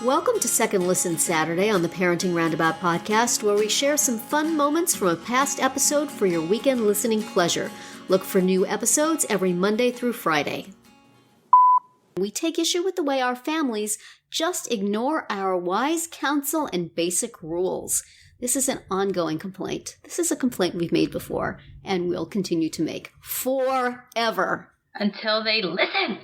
Welcome to Second Listen Saturday on the Parenting Roundabout podcast, where we share some fun moments from a past episode for your weekend listening pleasure. Look for new episodes every Monday through Friday. We take issue with the way our families just ignore our wise counsel and basic rules. This is an ongoing complaint. This is a complaint we've made before and will continue to make forever. Until they listen.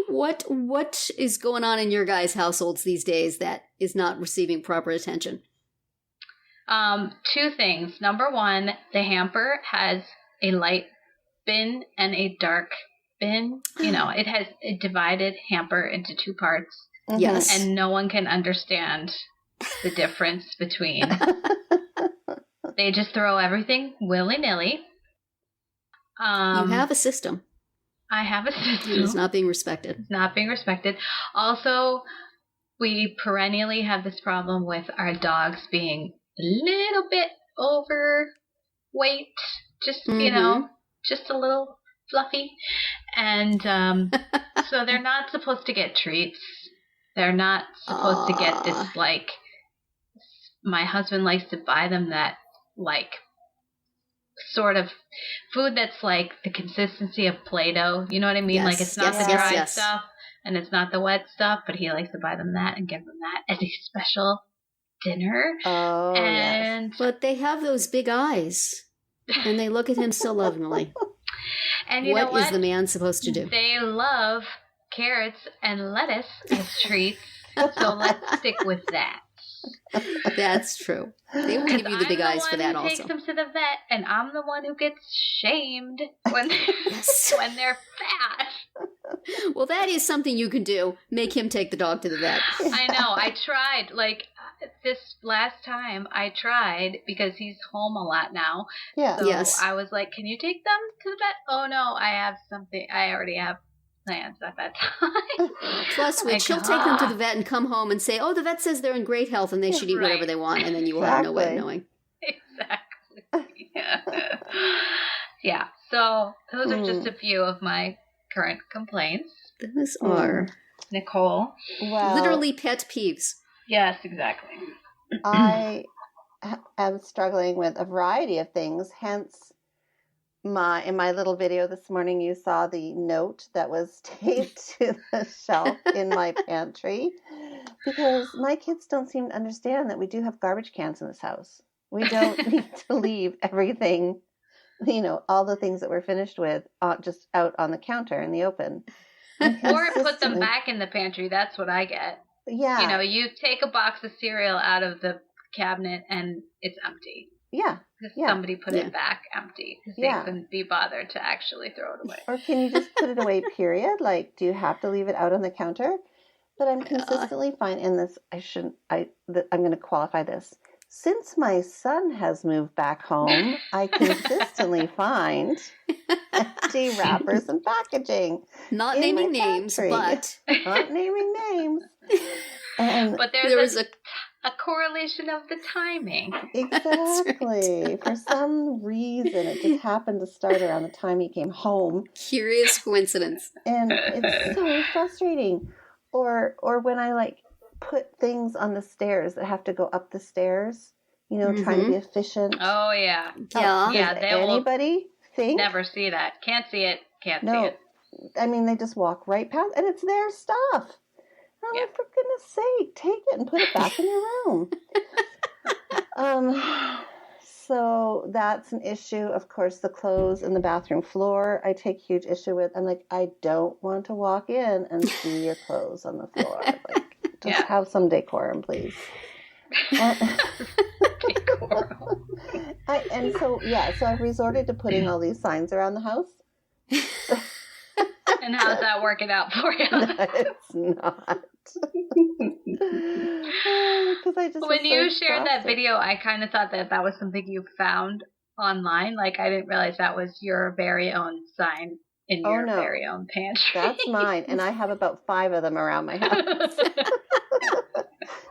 What is going on in your guys' households these days that is not receiving proper attention? Two things. Number one, the hamper has a light bin and a dark bin. You know, it has a divided hamper into two parts. Yes. And no one can understand the difference between. They just throw everything willy-nilly. You have a system. I have a system. It's not being respected. It's not being respected. Also, we perennially have this problem with our dogs being a little bit overweight. Just, you know, just a little fluffy. And so they're not supposed to get treats. They're not supposed to get this, like, my husband likes to buy them that, like, sort of food that's like the consistency of Play-Doh. You know what I mean? Yes, like it's not yes, the dry yes. stuff and it's not the wet stuff, but he likes to buy them that and give them that as a special dinner. Oh, and yes. But they have those big eyes, and they look at him so lovingly. And you know What is the man supposed to do? They love carrots and lettuce as treats, so let's stick with that. That's true. They will give you the big eyes for that I'm the one who also. takes them to the vet, and I'm the one who gets shamed when when they're fat. Well, that is something you can do. Make him take the dog to the vet. I know. I tried. Like, this last time, I tried because he's home a lot now. Yeah. So Yes. I was like, can you take them to the vet? Oh, no, I have something. I already have plans at that time. Plus, which she'll take them to the vet and come home and say, oh, the vet says they're in great health and they should eat whatever Right. they want, and then you will have no way of Exactly. knowing. Exactly. Yeah. So those are just a few of my current complaints. Those are Nicole? Well, literally pet peeves. Yes, exactly. I am struggling with a variety of things. Hence, in my little video this morning, you saw the note that was taped to the shelf in my pantry, because my kids don't seem to understand that we do have garbage cans in this house. We don't need to leave everything, all the things that we're finished with just out on the counter in the open. Or put them back in the pantry. That's what I get. Yeah. You take a box of cereal out of the cabinet and it's empty. Yeah. Because Yeah. somebody put it back empty. Because they couldn't be bothered to actually throw it away. Or can you just put it away, period? Like, do you have to leave it out on the counter? But I'm consistently fine in this. I'm going to qualify this. Since my son has moved back home, I consistently find empty wrappers and packaging. Not in naming my names, pantry. but Not naming names. And But there there's was a correlation of the timing. exactly. For some reason, it just happened to start around the time he came home. curious coincidence. And it's so frustrating. Or when I put things on the stairs that have to go up the stairs, trying to be efficient. Oh, yeah. Yeah. Yeah, Does they will anybody think? never see that. Can't see it. Can't see No. it. I mean, they just walk right past, and it's their stuff. I'm like, for goodness sake, take it and put it back in your room. So that's an issue. Of course, the clothes in the bathroom floor, I take huge issue with. I'm like, I don't want to walk in and see your clothes on the floor. Just have some decorum, please. So I've resorted to putting all these signs around the house. And how's that working out for you? It's not. Because I just When you shared that exhausted. video, I kind of thought that was something you found online. Like, I didn't realize that was your very own sign in your very own pantry. That's mine, and I have about 5 of them around my house.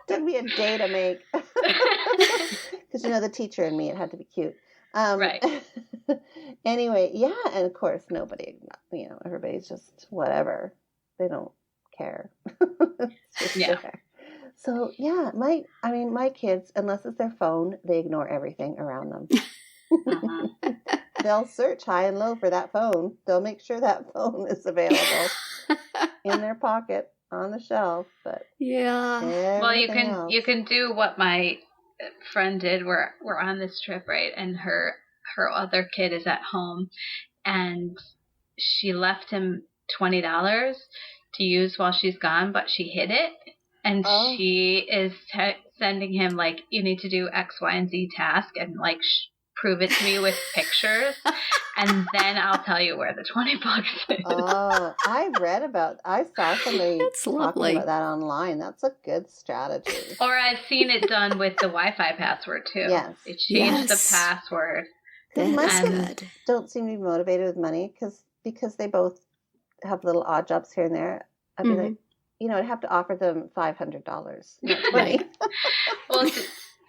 Took me a day to make. Because, the teacher and me, it had to be cute. Right. Anyway, and of course, nobody, everybody's just whatever. They don't care. It's just Yeah. there. So yeah, my kids, unless it's their phone, they ignore everything around them. Uh-huh. They'll search high and low for that phone. They'll make sure that phone is available in their pocket on the shelf. But Yeah. Well, you else. can do what my friend did. We're on this trip, right? And her other kid is at home, and she left him $20 to use while she's gone, but she hid it, and she is sending him like, you need to do X, Y, and Z task, and like prove it to me with pictures, and then I'll tell you where the $20 is. Oh, I saw somebody That's talking lovely. about that online. That's a good strategy. Or I've seen it done with the Wi-Fi password too. Yes. It changed Yes. the password. Because my That's kids good. don't seem to be motivated with money because they both have little odd jobs here and there. I'd be like, I'd have to offer them $500. Not $20. Right. Well,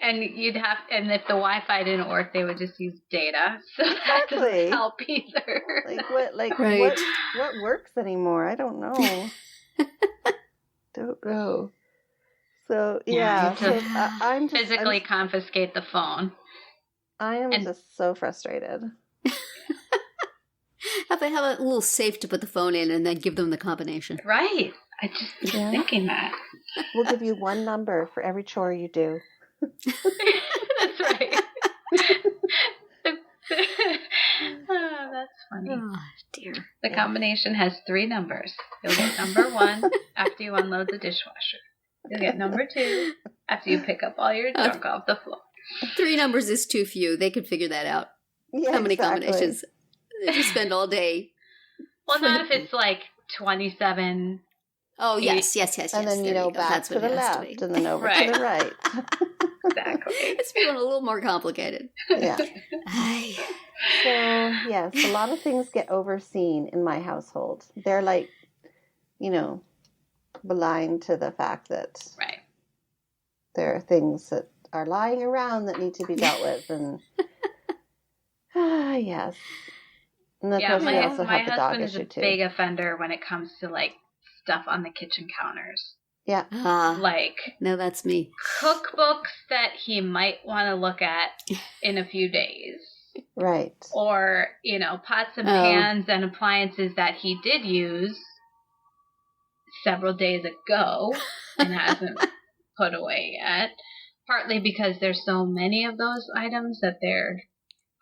and if the Wi-Fi didn't work, they would just use data. So that Exactly. doesn't help either. Right. what works anymore? I don't know. Don't know. So Yeah, so I'm just physically confiscate the phone. I am just so frustrated. Have a little safe to put the phone in and then give them the combination. Right. I just was thinking that. We'll give you one number for every chore you do. That's right. Oh, that's funny. Oh, dear. The combination has 3 numbers. You'll get number 1 after you unload the dishwasher. You'll get number 2 after you pick up all your junk off the floor. 3 numbers is too few. They could figure that out. Yeah, How many exactly. combinations? They just spend all day. Well, not if it's like 27. Oh, yes. And then, There you go. back That's to what the it has to left be. and then over Right. to the right. Exactly. It's becoming a little more complicated. Yeah. Ay. So, yes, a lot of things get overseen in my household. They're like, blind to the fact that Right. there are things that are lying around that need to be dealt with. And, yes. And of course, we also my have the dog husband is issue, a too. big offender when it comes to like stuff on the kitchen counters. Yeah. Like No, that's me. cookbooks that he might want to look at in a few days. Right. Or, pots and pans and appliances that he did use several days ago and hasn't put away yet. Partly because there's so many of those items that they're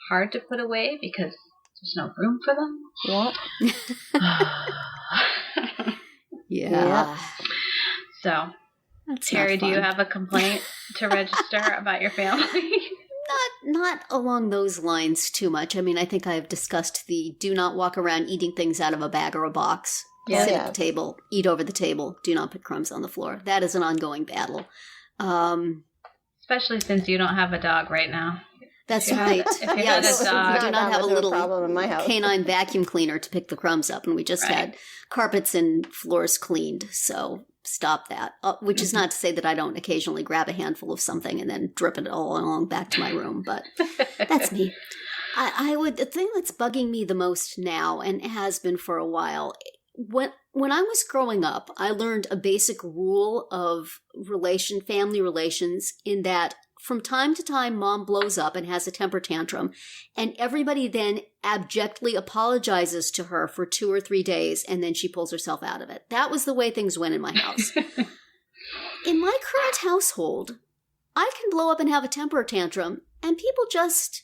hard to put away because there's no room for them. Yeah. Yeah. So, That's Terry, not do you fun. have a complaint to register about your family? Not along those lines too much. I mean, I think I've discussed the do not walk around eating things out of a bag or a box. Yeah. Sit at the table, eat over the table. Do not put crumbs on the floor. That is an ongoing battle. Especially since you don't have a dog right now. That's If you right. had a Yes, dog- we do not have a much of little problem in my house. canine vacuum cleaner to pick the crumbs up, and we just Right. had carpets and floors cleaned. So stop that. Which is not to say that I don't occasionally grab a handful of something and then drip it all along back to my room, but that's me. The thing that's bugging me the most now, and has been for a while, when I was growing up, I learned a basic rule of family relations, in that from time to time, mom blows up and has a temper tantrum, and everybody then abjectly apologizes to her for 2 or 3 days, and then she pulls herself out of it. That was the way things went in my house. In my current household, I can blow up and have a temper tantrum, and people just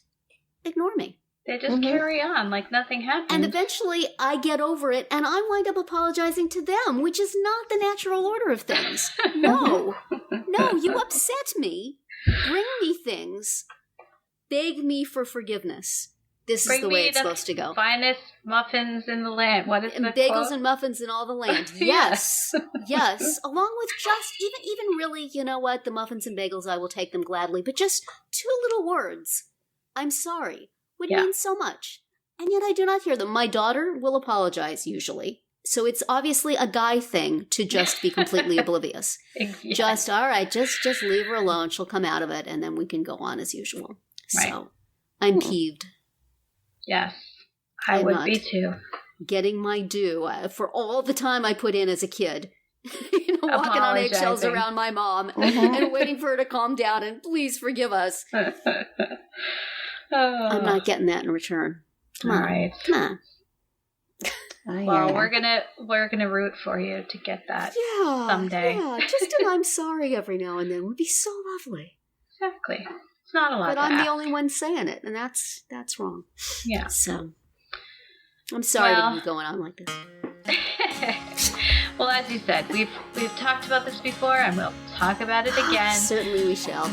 ignore me. They just carry on like nothing happened. And eventually I get over it, and I wind up apologizing to them, which is not the natural order of things. No, you upset me. Bring me things. Beg me for forgiveness. This is the way it's supposed to go. Finest muffins in the land. What is the Bagels quote? and muffins in all the land. Yes. Yes. Along with just, even really, you know what? The muffins and bagels, I will take them gladly. But just 2 little words. I'm sorry. Would mean so much. And yet I do not hear them. My daughter will apologize usually. So it's obviously a guy thing to just be completely oblivious. Yeah. Just, all right, just leave her alone. She'll come out of it, and then we can go on as usual. Right. So I'm peeved. Yes, I I'm would not be too. getting my due for all the time I put in as a kid walking on eggshells Apologizing. around my mom Mhm. and waiting for her to calm down and please forgive us. I'm not getting that in return. Come on. Right. Come on. I hear Well, ya. we're gonna root for you to get that Yeah. someday. Yeah. Just an I'm sorry every now and then would be so lovely. Exactly. It's not a lot. But to I'm the ask. only one saying it, and that's wrong. Yeah. So I'm sorry Well- to be going on like this. Well, as you said, we've talked about this before, and we'll talk about it again. Certainly we shall.